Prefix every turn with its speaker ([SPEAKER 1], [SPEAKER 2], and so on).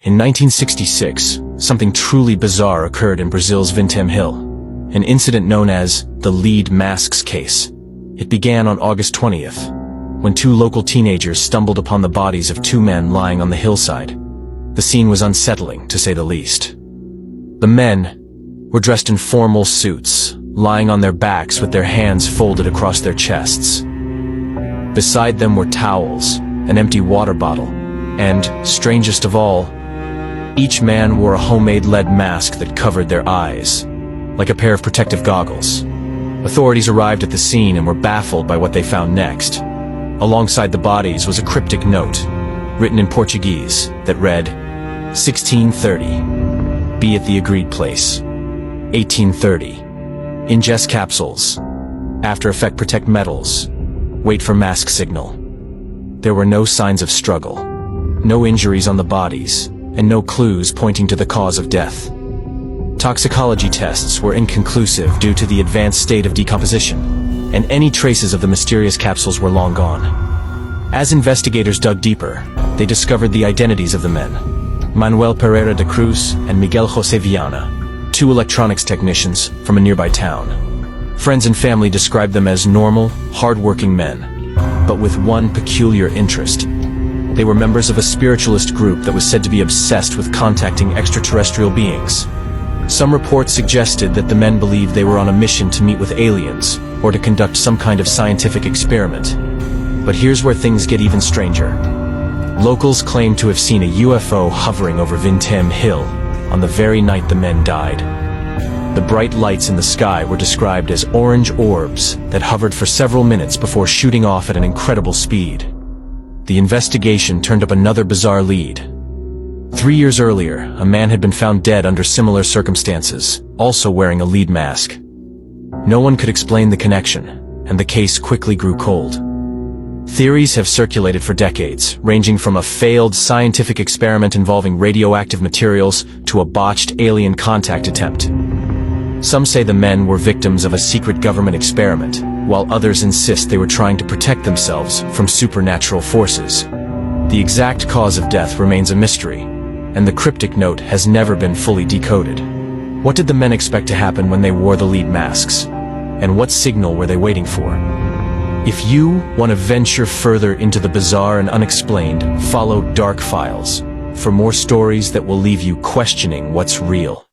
[SPEAKER 1] In 1966, something truly bizarre occurred in Brazil's Vintém Hill, an incident known as the lead masks case. It began on August 20th, when two local teenagers stumbled upon the bodies of two men lying on the hillside. The scene was unsettling, to say the least. The men were dressed in formal suits, lying on their backs with their hands folded across their chests. Beside them were towels, an empty water bottle, and, strangest of all, each man wore a homemade lead mask that covered their eyes, like a pair of protective goggles. Authorities arrived at the scene and were baffled by what they found next. Alongside the bodies was a cryptic note, written in Portuguese, that read, 1630, be at the agreed place. 1830, ingest capsules. After effect protect metals. Wait for mask signal. There were no signs of struggle, no injuries on the bodies, and no clues pointing to the cause of death. Toxicology tests were inconclusive due to the advanced state of decomposition, and any traces of the mysterious capsules were long gone. As investigators dug deeper, they discovered the identities of the men: Manuel Pereira de Cruz and Miguel José Viana, two electronics technicians from a nearby town. Friends and family described them as normal, hard-working men, but with one peculiar interest. They were members of a spiritualist group that was said to be obsessed with contacting extraterrestrial beings. Some reports suggested that the men believed they were on a mission to meet with aliens, or to conduct some kind of scientific experiment. But here's where things get even stranger. Locals claim to have seen a UFO hovering over Vintém Hill on the very night the men died. The bright lights in the sky were described as orange orbs that hovered for several minutes before shooting off at an incredible speed. The investigation turned up another bizarre lead. 3 years earlier, a man had been found dead under similar circumstances, also wearing a lead mask. No one could explain the connection, and the case quickly grew cold. Theories have circulated for decades, ranging from a failed scientific experiment involving radioactive materials to a botched alien contact attempt. Some say the men were victims of a secret government experiment, while others insist they were trying to protect themselves from supernatural forces. The exact cause of death remains a mystery, and the cryptic note has never been fully decoded. What did the men expect to happen when they wore the lead masks? And what signal were they waiting for? If you want to venture further into the bizarre and unexplained, follow Dark Files for more stories that will leave you questioning what's real.